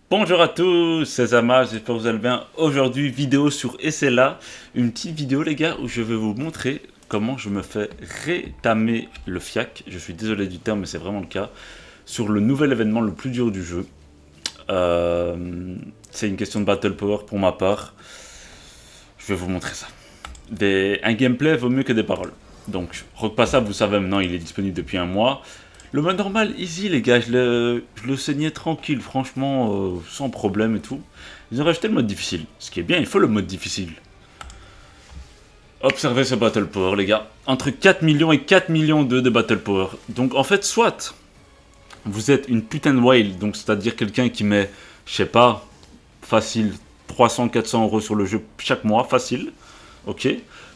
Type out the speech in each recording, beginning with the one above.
Bonjour à tous, c'est Zama, j'espère que vous allez bien. Aujourd'hui, vidéo sur Essela, une petite vidéo les gars où je vais vous montrer comment je me fais rétamer le fiac. Je suis désolé du terme mais c'est vraiment le cas. Sur le nouvel événement le plus dur du jeu. C'est une question de battle power pour ma part. Je vais vous montrer ça. Un gameplay vaut mieux que des paroles. Donc, Rock Passable, vous savez maintenant, il est disponible depuis un mois. Le mode normal, easy les gars, je le saignais tranquille, franchement, sans problème et tout. Ils ont rajouté le mode difficile. Ce qui est bien, il faut le mode difficile. Observez ce Battle Power les gars. Entre 4 millions et 4 millions de Battle Power. Donc en fait, soit vous êtes une putain de whale, donc c'est-à-dire quelqu'un qui met, je sais pas, facile 300-400 euros sur le jeu chaque mois, facile. Ok.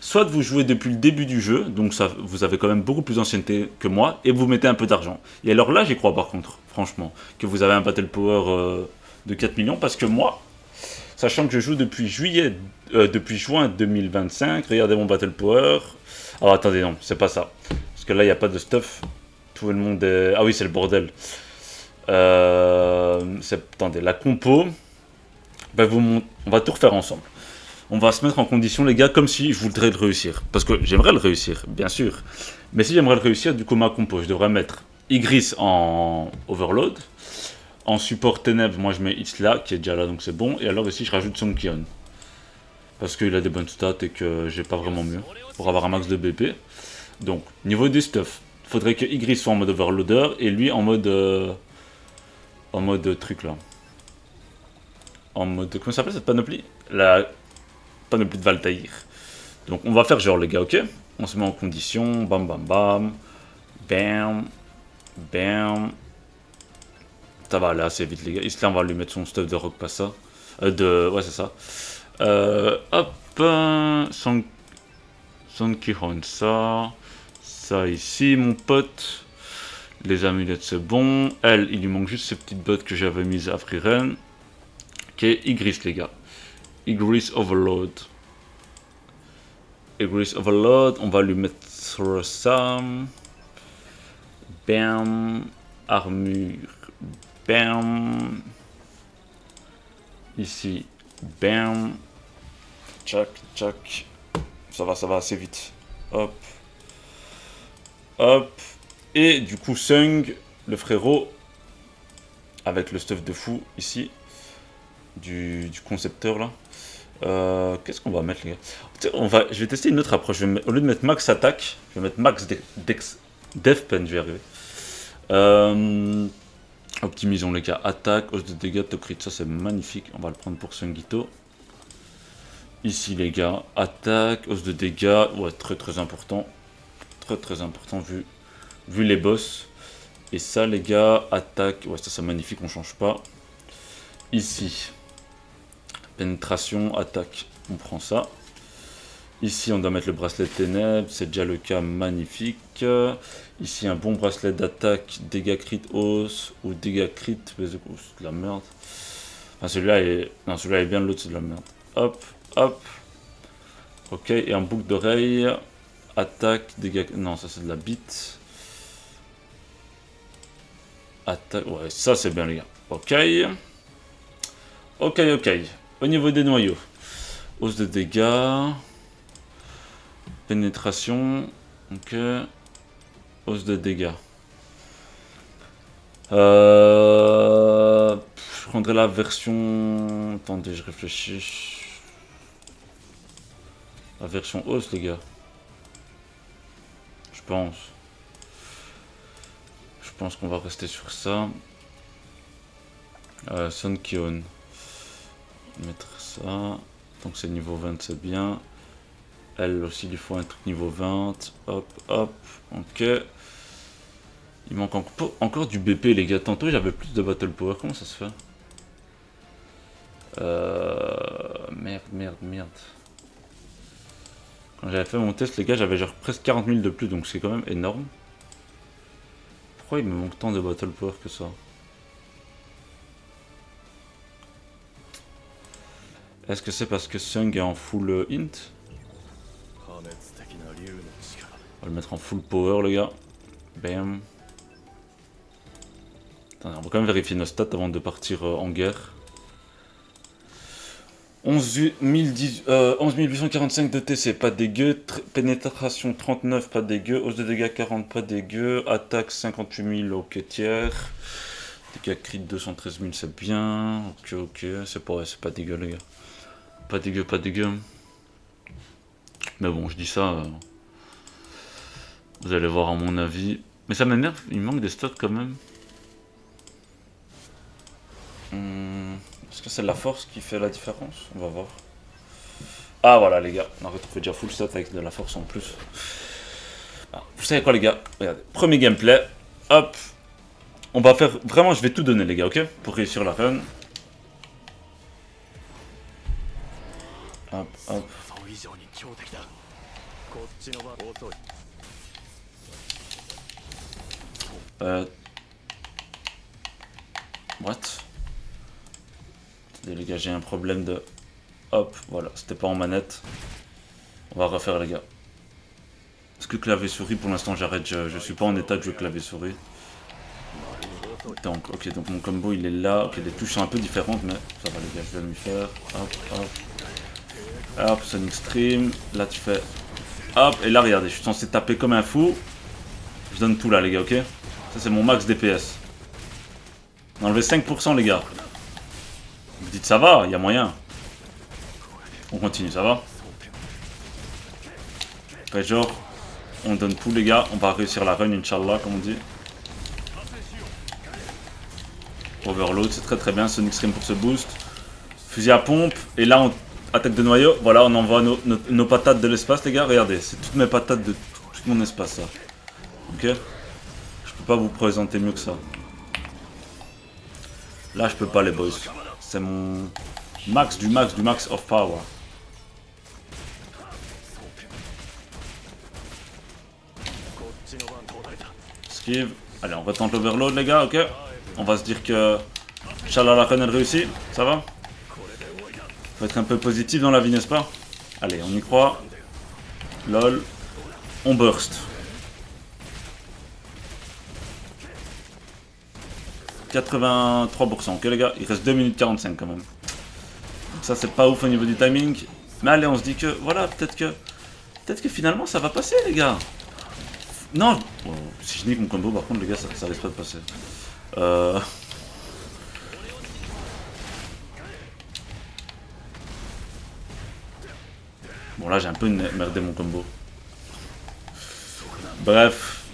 Soit vous jouez depuis le début du jeu, donc ça, vous avez quand même beaucoup plus d'ancienneté que moi, et vous mettez un peu d'argent. Et alors là, j'y crois par contre, franchement, que vous avez un battle power de 4 millions, parce que moi, sachant que je joue depuis juin 2025, regardez mon battle power. Alors attendez, non, c'est pas ça, parce que là, il n'y a pas de stuff. Tout le monde est... Ah oui, c'est le bordel. Attendez, la compo, ben on va tout refaire ensemble. On va se mettre en condition, les gars, comme si je voudrais le réussir. Parce que j'aimerais le réussir, bien sûr. Mais si j'aimerais le réussir, du coup, ma compo, je devrais mettre Igris en Overload. En support Ténèbres, moi, je mets Isla, qui est déjà là, donc c'est bon. Et alors, ici, je rajoute Song Kion. Parce qu'il a des bonnes stats et que j'ai pas vraiment mieux. Pour avoir un max de BP. Donc, niveau des stuff, il faudrait que Igris soit en mode Overloader et lui en mode. En mode truc là. En mode. Comment ça s'appelle cette panoplie? La panoplie de Valtaïr. Donc on va faire genre les gars, ok? On se met en condition, bam bam bam, bam, bam. Ça va aller assez vite les gars. Ici on va lui mettre son stuff de rock pas ça. Ouais c'est ça. Hop, Sankihon ça. Ça ici mon pote. Les amulettes c'est bon. Elle, il lui manque juste ces petites bottes que j'avais mises à Freeren. Ok, Igris les gars. Igris Overload. Igris Overload, on va lui mettre ça. Bam. Armure. Bam. Ici. Bam. Tchac, tchac. Ça va assez vite. Hop. Hop. Et du coup, Sung, le frérot, avec le stuff de fou ici, du concepteur là. Qu'est-ce qu'on va mettre les gars? Je vais tester une autre approche. Au lieu de mettre max attaque, je vais mettre max death pen, je vais arriver. Optimisons les gars. Attaque, hausse de dégâts, to crit, ça c'est magnifique. On va le prendre pour Sungito. Ici les gars, attaque, hausse de dégâts, ouais très très important. Très important vu les boss. Et ça les gars, attaque, ouais ça c'est magnifique, on change pas. Ici, pénétration, attaque, on prend ça. Ici, on doit mettre le bracelet de ténèbres, c'est déjà le cas, magnifique. Ici, un bon bracelet d'attaque, dégâts crit hausse ou dégâts crit, c'est de la merde. Enfin, celui-là est... Non, celui-là est bien, l'autre c'est de la merde. Hop, hop. Ok, et un boucle d'oreille, attaque, dégâts... Non, ça c'est de la bite. Attaque, ouais, ça c'est bien les gars. Ok. Ok. Au niveau des noyaux, hausse de dégâts... Pénétration, ok. Hausse de dégâts. Je prendrais la version... Attendez, je réfléchis. La version hausse, les gars. Je pense. Je pense qu'on va rester sur ça. Sunkion. Mettre ça. Donc c'est niveau 20, c'est bien. Elle aussi, il faut un truc niveau 20. Hop, hop. Ok. Il manque encore du BP, les gars. Tantôt, j'avais plus de Battle Power. Comment ça se fait? Merde. Quand j'avais fait mon test, les gars, j'avais genre presque 40 000 de plus. Donc c'est quand même énorme. Pourquoi il me manque tant de Battle Power que ça? Est-ce que c'est parce que Sung est en full int? On va le mettre en full power, les gars. Bam. Attendez, on va quand même vérifier nos stats avant de partir en guerre. 11 845 de TC, pas dégueu. Pénétration 39, pas dégueu. Hausse de dégâts 40, pas dégueu. Attaque 58 000, ok, tiers. Dégâts crit 213 000, c'est bien. Ok, ok, c'est pas dégueu, les gars. Pas dégueu, pas dégueu. Mais bon, je dis ça. Vous allez voir à mon avis. Mais ça m'énerve, il manque des stocks quand même. Est-ce que c'est la force qui fait la différence? On va voir. Ah voilà les gars, on a retrouvé déjà full stat avec de la force en plus. Ah, vous savez quoi les gars? Regardez, premier gameplay. Hop. On va faire... Vraiment, je vais tout donner les gars, ok? Pour réussir la run. Hop, hop. What? Attendez les gars, j'ai un problème de... Hop, voilà, c'était pas en manette. On va refaire les gars. Est-ce que clavier souris pour l'instant j'arrête, je suis pas en état de jouer clavier souris. Donc, ok, donc mon combo il est là. Ok, les touches sont un peu différentes, mais ça va les gars, je vais lui faire. Hop, hop. Hop, Sonic Stream. Là tu fais. Hop, et là regardez, je suis censé taper comme un fou. Je donne tout là les gars, ok? Ça c'est mon max DPS. On a enlevé 5% les gars. Vous dites ça va, il y a moyen. On continue, ça va? Après genre, on donne tout les gars, on va réussir la run Inch'Allah comme on dit. Overload, c'est très très bien, Sonic Stream pour ce boost. Fusil à pompe, et là on attaque de noyau, voilà on envoie nos patates de l'espace les gars, regardez, c'est toutes mes patates de tout mon espace ça. Ok? Je peux pas vous présenter mieux que ça. Là je peux pas les boys, c'est mon max du max of power. Esquive, allez on va tenter l'overload les gars, ok? On va se dire que Inch'Allah la run elle réussit, ça va? Faut être un peu positif dans la vie, n'est-ce pas? Allez, on y croit. Lol. On burst. 83%, ok les gars? Il reste 2 minutes 45 quand même. Donc ça c'est pas ouf au niveau du timing. Mais allez, on se dit que, voilà, peut-être que finalement ça va passer les gars. Non, bon, si je nique mon combo par contre les gars, ça risque pas de passer. Bon là j'ai un peu merdé mon combo. Bref,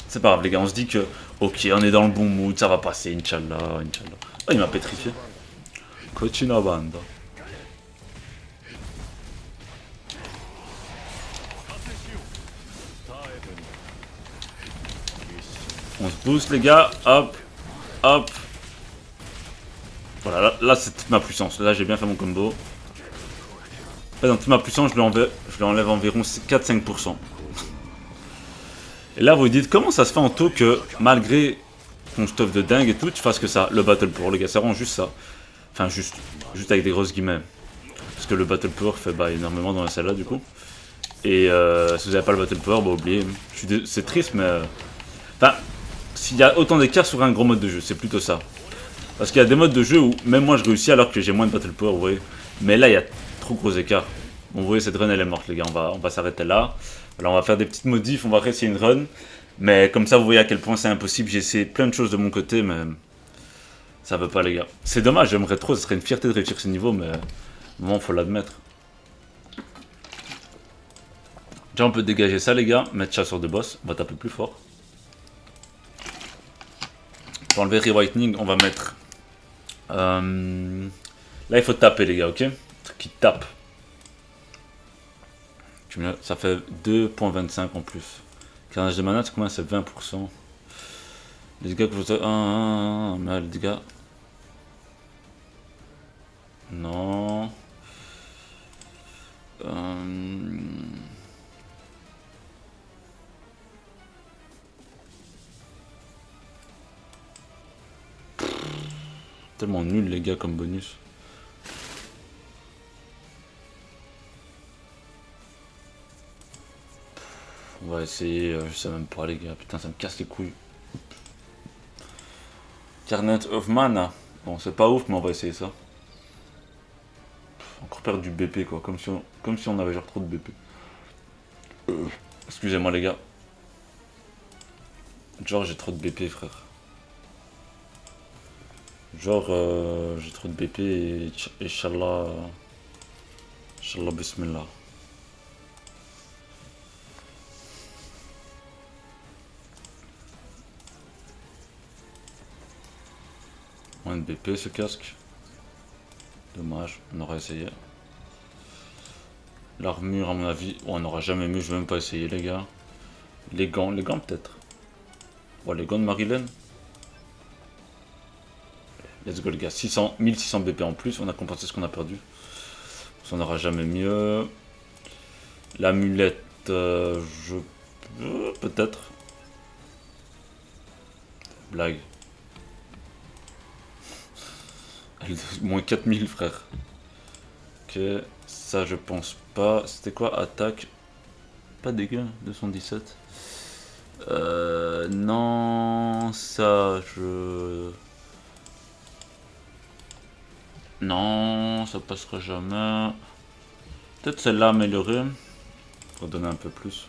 c'est pas grave les gars, on se dit que ok on est dans le bon mood, ça va passer, Inch'Allah, Inch'Allah. Oh il m'a pétrifié. Cochina banda. On se booste les gars, hop, hop. Voilà, là c'est toute ma puissance, là j'ai bien fait mon combo. Dans toute ma puissance je lui enlève environ 4-5%. Et là vous vous dites comment ça se fait en taux que malgré ton stuff de dingue et tout, tu fasses que ça, le battle power les gars, c'est vraiment juste ça. Enfin juste avec des grosses guillemets. Parce que le battle power fait énormément dans la salle là du coup. Et si vous n'avez pas le battle power, bah oubliez. C'est triste mais... Enfin, s'il y a autant d'écart sur un gros mode de jeu, c'est plutôt ça. Parce qu'il y a des modes de jeu où même moi je réussis alors que j'ai moins de battle power, vous voyez. Mais là il y a trop gros écart. Bon, vous voyez cette run elle est morte les gars, on va s'arrêter là. Voilà, on va faire des petites modifs, on va réessayer une run. Mais comme ça vous voyez à quel point c'est impossible, j'ai essayé plein de choses de mon côté mais... Ça veut pas les gars. C'est dommage, j'aimerais trop, ce serait une fierté de réussir ce niveau mais... Bon, faut l'admettre. Déjà on peut dégager ça les gars, mettre chasseur de boss, on va taper plus fort. Pour enlever rewhitening, on va mettre... Là il faut taper les gars, ok? Qui tape. Ça fait 2.25 en plus. Carnage de mana, c'est combien? C'est 20%. Les dégâts que vous... mais les dégâts... Non... Tellement nul les gars comme bonus. On va essayer, je sais même pas les gars, putain ça me casse les couilles. Carnet of Mana. Bon c'est pas ouf mais on va essayer ça. Encore perdre du BP quoi, comme si on avait genre trop de BP. Excusez-moi les gars. Genre j'ai trop de BP frère. Genre j'ai trop de BP et Inch'Allah. Inch'Allah bismillah. Moins de BP ce casque. Dommage, on aurait essayé. L'armure à mon avis, on n'aura jamais mieux, je vais même pas essayer les gars. Les gants peut-être. Ouais, les gants de Marilyn. Let's go les gars, 1600 BP en plus, on a compensé ce qu'on a perdu. Ça n'aura jamais mieux. L'amulette, je... peut-être. Blague. Moins 4000 frère. Ok, ça je pense pas. C'était quoi? Attaque. Pas dégueu, 217. Non, ça je... Non, ça passera jamais. Peut-être celle-là améliorée. Pour donner un peu plus.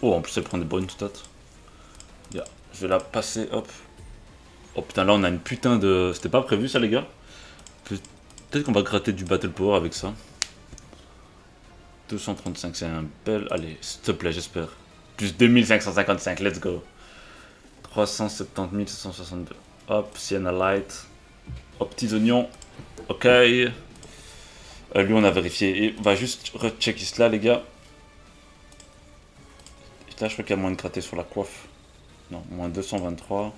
Oh, en plus elle prend des bonnes stats. Yeah. Je vais la passer, hop. Oh putain, là on a une putain de... C'était pas prévu ça les gars. Peut-être qu'on va gratter du Battle Power avec ça. 235, c'est un bel... Allez, s'il te plaît, j'espère. Plus 2555, let's go. 370 762. Hop, Sienna Light. Hop, petits oignons. Ok. Lui, on a vérifié. Et on va juste rechecker cela, les gars. Là, je crois qu'il y a moins de gratter sur la coiffe. Non, moins 223.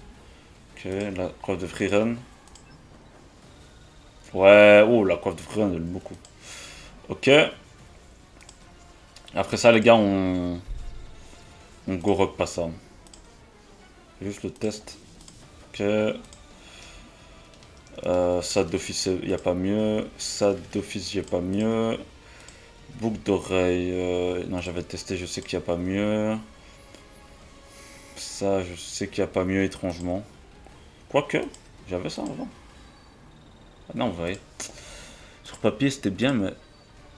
Ok, la coiffe de Freerun. Ouais, oh, la coiffe de Freerun, elle aime beaucoup. Ok. Après ça, les gars, on go rock pas ça. Juste le test. Ok. Ça d'office, il n'y a pas mieux. Ça d'office, il n'y a pas mieux. Boucle d'oreille. Non, j'avais testé, je sais qu'il n'y a pas mieux. Ça, je sais qu'il n'y a pas mieux, étrangement. Quoique, j'avais ça avant. Ah non, vous voyez. Sur papier, c'était bien, mais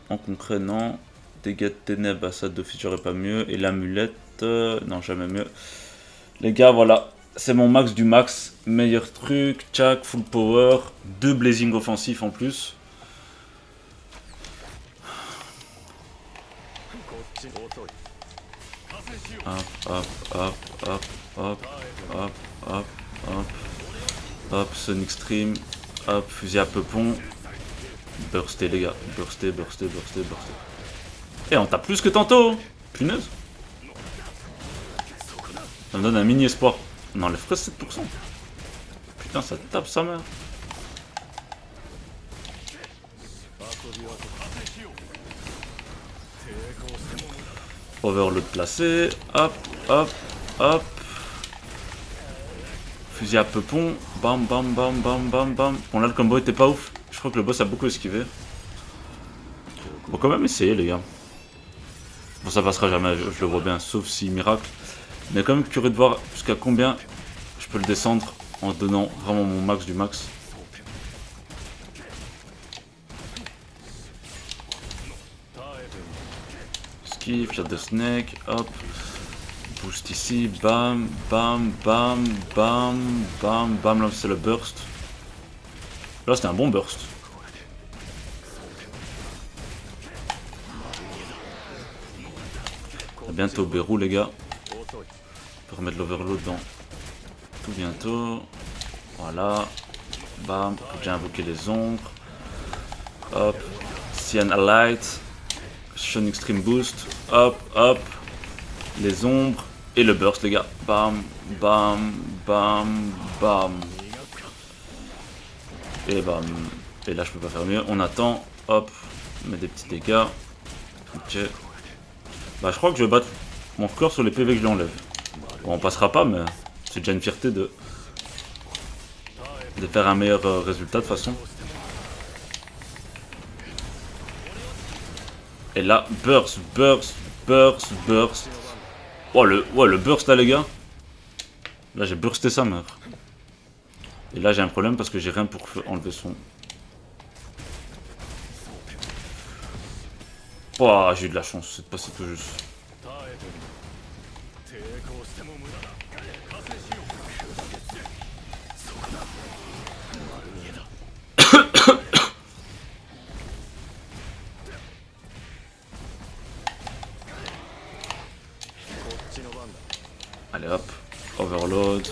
en concret, non. Dégâts de ténèbres, ça d'office, j'aurais pas mieux. Et l'amulette, non, jamais mieux. Les gars, voilà. C'est mon max du max. Meilleur truc, tchac, full power. 2 blazing offensifs en plus. Hop, hop, hop, hop, hop, hop, hop, hop. Hop, Sonic Stream. Hop, fusil à peupon. Bursté les gars. Bursté, bursté, bursté, bursté. Et on tape plus que tantôt. Punaise. Ça me donne un mini espoir. On enlève presque 7%. Putain, ça tape sa mère. Overload placé. Hop, hop, hop. Fusil à peupon. Bam, bam, bam, bam, bam, bam. Bon, là, le combo était pas ouf. Je crois que le boss a beaucoup esquivé. Bon, quand même essayer, les gars. Bon, ça passera jamais, je le vois bien, sauf si miracle. Mais quand même curieux de voir jusqu'à combien je peux le descendre en donnant vraiment mon max du max. Skiff, shot de snake, hop. Boost ici, bam, bam, bam, bam, bam, bam. Là c'est le burst. Là c'était un bon burst. On a bientôt Bérou les gars. On peut remettre l'overload dans tout bientôt. Voilà. Bam. Faut déjà invoquer les ombres. Hop. Sienna Light. Shun Extreme Boost. Hop, hop. Les ombres. Et le burst les gars. Bam, bam, bam, bam. Et bam. Et là je peux pas faire mieux. On attend. Hop. On met des petits dégâts. Ok. Bah je crois que je vais battre mon score sur les PV que je lui enlève. Bon, on passera pas, mais c'est déjà une fierté de faire un meilleur résultat de toute façon. Et là, burst, burst, burst, burst. Oh le burst là les gars. Là j'ai bursté sa mère. Et là j'ai un problème parce que j'ai rien pour enlever son... Oh, j'ai eu de la chance, c'est passé tout juste. Allez hop, Overload,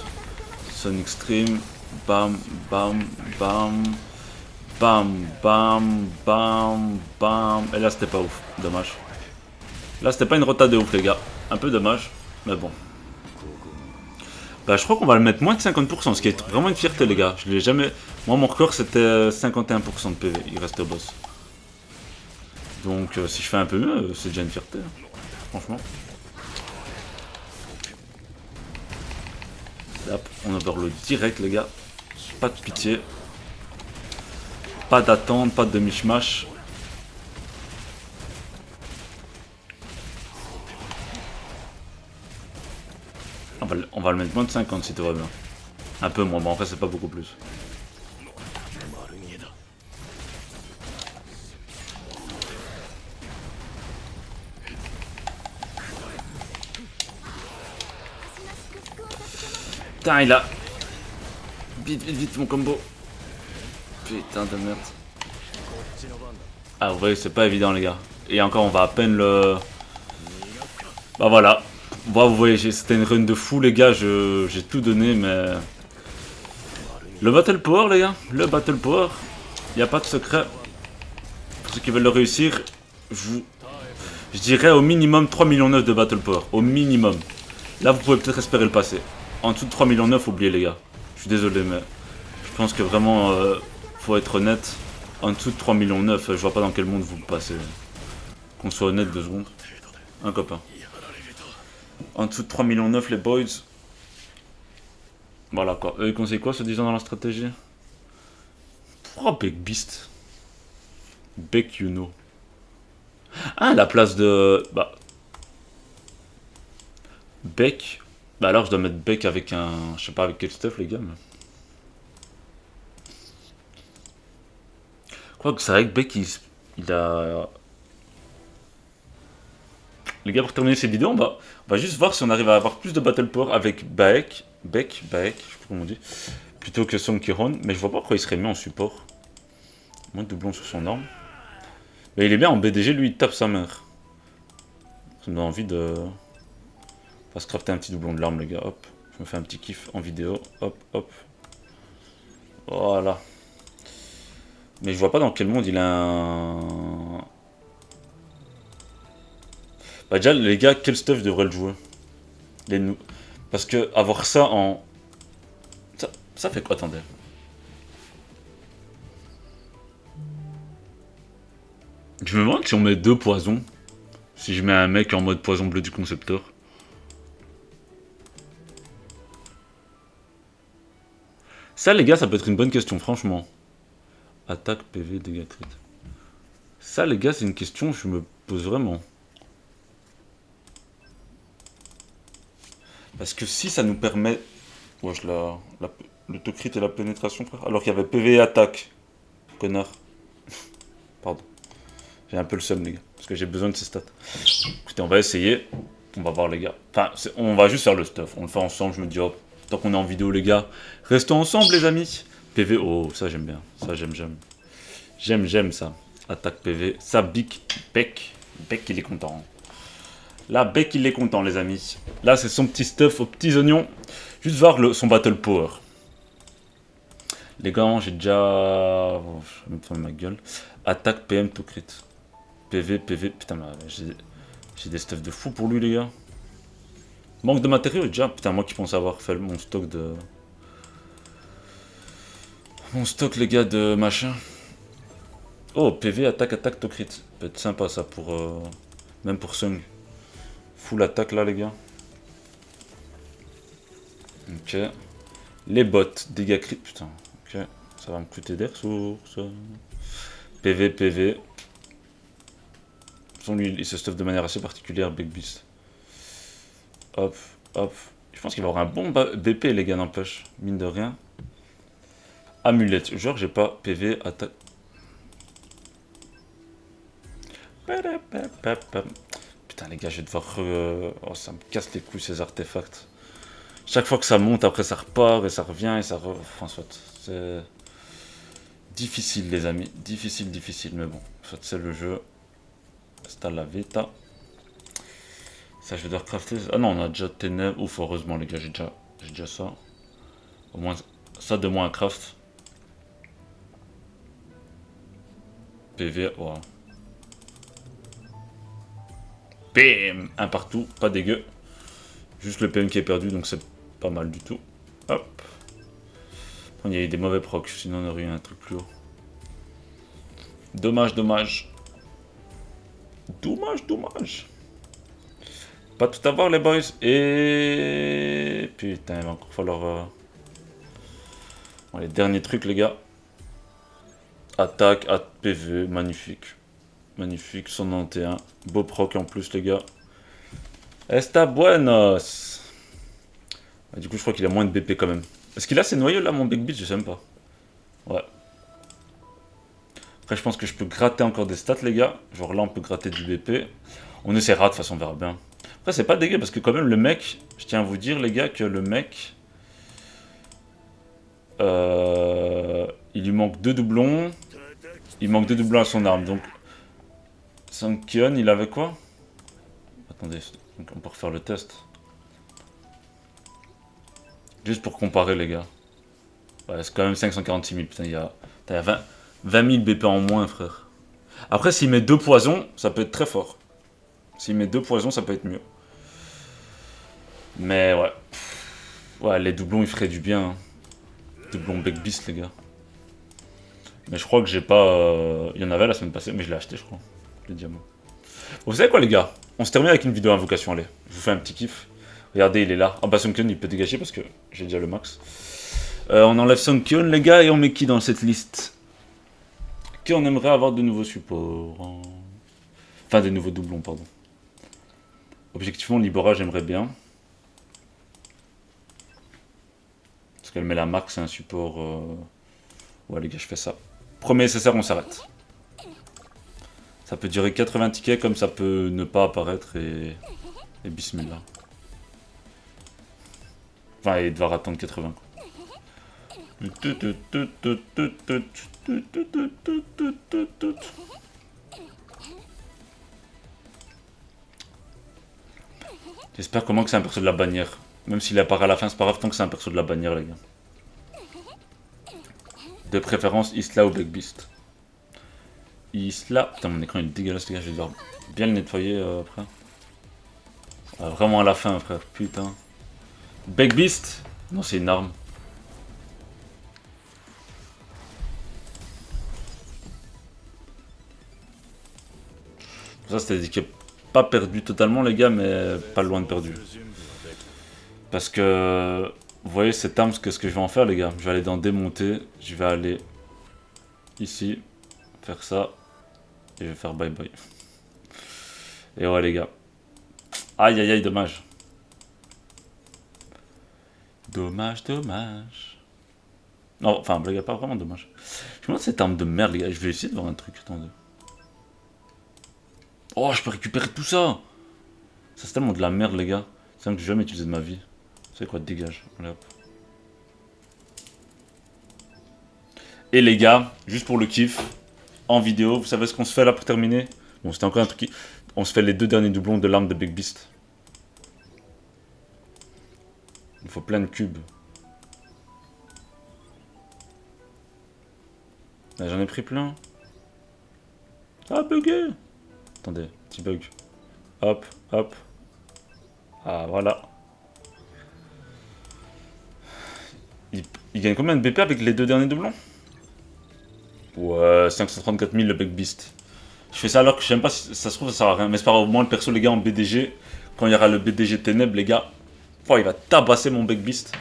Sonic Stream, bam, bam, bam, bam, bam, bam, bam. Et là c'était pas ouf, dommage. Là c'était pas une rota de ouf les gars, un peu dommage, mais bon. Bah je crois qu'on va le mettre moins de 50%, ce qui est vraiment une fierté les gars. Je l'ai jamais... Moi mon record c'était 51% de PV, il reste au boss. Donc si je fais un peu mieux, c'est déjà une fierté, hein, franchement. Hop, on overload direct les gars. Pas de pitié. Pas d'attente, pas de mishmash. On va le mettre moins de 50 si tout va bien. Un peu moins, bon en fait c'est pas beaucoup plus. Putain il a... Vite, vite, vite mon combo. Putain de merde. Ah vous voyez c'est pas évident les gars. Et encore on va à peine le... Bah voilà. Bon, vous voyez c'était une run de fou les gars, j'ai tout donné mais... Le Battle Power les gars, le Battle Power. Y a pas de secret. Pour ceux qui veulent le réussir, je dirais au minimum 3,9 millions de Battle Power. Au minimum. Là vous pouvez peut-être espérer le passer. En dessous de 3,9 millions, oubliez les gars. Je suis désolé mais... Je pense que vraiment, faut être honnête. En dessous de 3,9 millions, je vois pas dans quel monde vous passez. Qu'on soit honnête 2 secondes. Un copain. En dessous de 3,9 millions les boys. Voilà quoi. Eux ils conseillent quoi se disant dans la stratégie? Pourquoi Beck Beast? Beck you know. Ah la place de... Bah... Beck. Bah alors je dois mettre Beck avec un... Je sais pas avec quel stuff les gars mais... Je crois que c'est vrai que Beck il a... Les gars, pour terminer cette vidéo, on va juste voir si on arrive à avoir plus de Battle Power avec Beck, je sais pas comment on dit, plutôt que Song Kiron, mais je vois pas pourquoi il serait mis en support. Moins de doublons sur son arme. Mais il est bien en BDG, lui il tape sa mère. Ça me donne envie de... On va se crafter un petit doublon de l'arme les gars, hop. Je me fais un petit kiff en vidéo, hop, hop. Voilà. Mais je vois pas dans quel monde il a un... Bah déjà les gars, quel stuff je devrais le jouer? Parce que avoir ça en... Ça fait quoi, attendez? Je me demande si on met 2 poisons. Si je mets un mec en mode poison bleu du concepteur. Ça les gars, ça peut être une bonne question, franchement. Attaque, PV, dégâts crit. Ça les gars, c'est une question que je me pose vraiment. Parce que si ça nous permet... Wesh, l'autocrit et la pénétration, frère. Alors qu'il y avait PV et attaque. Connard. Pardon. J'ai un peu le seum, les gars. Parce que j'ai besoin de ces stats. Écoutez, on va essayer. On va voir, les gars. Enfin, on va juste faire le stuff. On le fait ensemble. Je me dis, oh, tant qu'on est en vidéo, les gars, restons ensemble, les amis. PV, oh, ça, j'aime bien. Ça, j'aime. J'aime ça. Attaque PV. Ça, Beck. Beck, il est content. Là, Beck, il est content, les amis. Là, c'est son petit stuff aux petits oignons. Juste voir son battle power. Les gars, j'ai déjà... Oh, je vais me faire ma gueule. Attaque PM to crit. PV. Putain, j'ai des stuffs de fou pour lui, les gars. Manque de matériaux, déjà. Putain, moi qui pense avoir fait mon stock de... Mon stock, les gars, de machin. Oh, PV, attaque to crit. Ça peut être sympa, ça, pour... Même pour Sung. Full attaque, là, les gars. Ok. Les bots, dégâts crit. Putain, ok. Ça va me coûter des ressources. PV. Lui, il se stuff de manière assez particulière, Big Beast. Hop. Je pense qu'il va avoir un bon BP, les gars, n'empêche. Mine de rien. Amulette. Genre, j'ai pas PV, attaque. Putain, les gars, je vais devoir... Oh, ça me casse les couilles, ces artefacts. Chaque fois que ça monte, après ça repart, et ça revient, et ça... Enfin, soit, c'est... difficile, les amis. Difficile, difficile, mais bon. Soit, c'est le jeu. C'est à la vita. Ça, je vais devoir crafter... Ah non, on a déjà ténèbres. Ouf, heureusement, les gars, j'ai déjà ça. Au moins, ça de moins à craft. PV, wow. Bam! Un partout, pas dégueu. Juste le PM qui est perdu, donc c'est pas mal du tout. Hop. Il y a eu des mauvais procs, sinon on aurait eu un truc plus haut. Dommage, dommage. Dommage, dommage. Pas tout avoir les boys. Et... Putain, il va encore falloir... Bon, les derniers trucs, les gars. Attaque, PV, magnifique. Magnifique, 191. Beau proc en plus, les gars. Esta buenos. Ah, du coup, je crois qu'il a moins de BP quand même. Est-ce qu'il a ces noyaux là, mon Big Beast? Je sais même pas. Ouais. Après, je pense que je peux gratter encore des stats, les gars. Genre là, on peut gratter du BP. On essaiera, de toute façon, on verra bien. Après, c'est pas dégueu parce que, quand même, le mec, je tiens à vous dire, les gars, que le mec. Il lui manque 2 doublons. Il manque 2 doublons à son arme. Donc, Sankion, il avait quoi? Attendez, donc on peut refaire le test. Juste pour comparer, les gars. Ouais, c'est quand même 546 000. Putain, il y a 20 000 BP en moins, frère. Après, s'il met 2 poisons, ça peut être très fort. S'il met 2 poisons, ça peut être mieux. Mais ouais. Ouais, les doublons, ils feraient du bien. Hein. Doublons Big Beast, les gars. Mais je crois que j'ai pas... Il y en avait la semaine passée, mais je l'ai acheté, je crois. Les diamants. Vous savez quoi, les gars? On se termine avec une vidéo invocation, allez. Je vous fais un petit kiff. Regardez, il est là. Ah bah, Sunkyun, il peut dégager parce que j'ai déjà le max. On enlève Sunkyun, les gars, et on met qui dans cette liste? Qui on aimerait avoir de nouveaux supports? Enfin, de nouveaux doublons, pardon. Objectivement, Libora, j'aimerais bien. Parce qu'elle met la max, c'est un support... Ouais, les gars, je fais ça. Premier SSR, on s'arrête. Ça peut durer 80 tickets, comme ça peut ne pas apparaître, et bismillah. Enfin, il devoir attendre 80. J'espère comment que c'est un perso de la bannière. Même s'il apparaît à la fin, c'est pas grave tant que c'est un perso de la bannière, les gars. De préférence, Isla ou Big Beast. Isla. Putain, mon écran il est dégueulasse, les gars. Je vais devoir bien le nettoyer après. Vraiment à la fin, frère. Putain. Big Beast. Non, c'est une arme. Ça, c'était dit que pas perdu totalement, les gars, mais pas loin de perdu. Parce que... Vous voyez cette arme, ce que je vais en faire, les gars. Je vais aller dans démonter. Je vais aller ici. Faire ça. Et je vais faire bye bye. Et ouais, les gars. Aïe, aïe, aïe, dommage. Dommage, dommage. Non, enfin, blague à part, vraiment dommage. Je me demande cette arme de merde, les gars. Je vais essayer de voir un truc. Attendez. Oh, je peux récupérer tout ça. Ça, c'est tellement de la merde, les gars. C'est un que j'ai jamais utilisé de ma vie. Vous savez quoi, dégage. Allez, hop. Et les gars, juste pour le kiff, en vidéo, vous savez ce qu'on se fait là pour terminer? Bon, c'était encore un truc qui... On se fait les 2 derniers doublons de l'arme de Big Beast. Il faut plein de cubes. Ah, j'en ai pris plein. Ah, bugué. Attendez, petit bug. Hop, hop. Ah, voilà. Il gagne combien de BP avec les 2 derniers doublons? Ouais, 534 000 le Big Beast. Je fais ça alors que je sais même pas si ça se trouve, ça sert à rien. Mais c'est pas grave, au moins le perso, les gars, en BDG, quand il y aura le BDG Ténèbres, les gars, oh, il va tabasser mon Big Beast.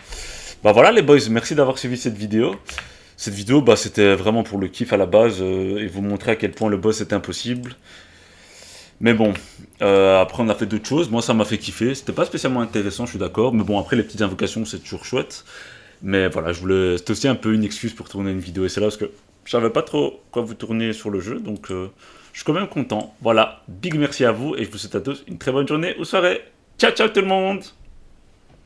Bah voilà, les boys, merci d'avoir suivi cette vidéo. Cette vidéo, bah, c'était vraiment pour le kiff à la base et vous montrer à quel point le boss était impossible. Mais bon, après on a fait d'autres choses. Moi, ça m'a fait kiffer. C'était pas spécialement intéressant, je suis d'accord. Mais bon, après, les petites invocations, c'est toujours chouette. Mais voilà, c'était aussi un peu une excuse pour tourner une vidéo. Et c'est là parce que je savais pas trop quoi vous tourner sur le jeu. Donc Je suis quand même content. Voilà, big merci à vous et je vous souhaite à tous une très bonne journée ou soirée. Ciao, ciao tout le monde!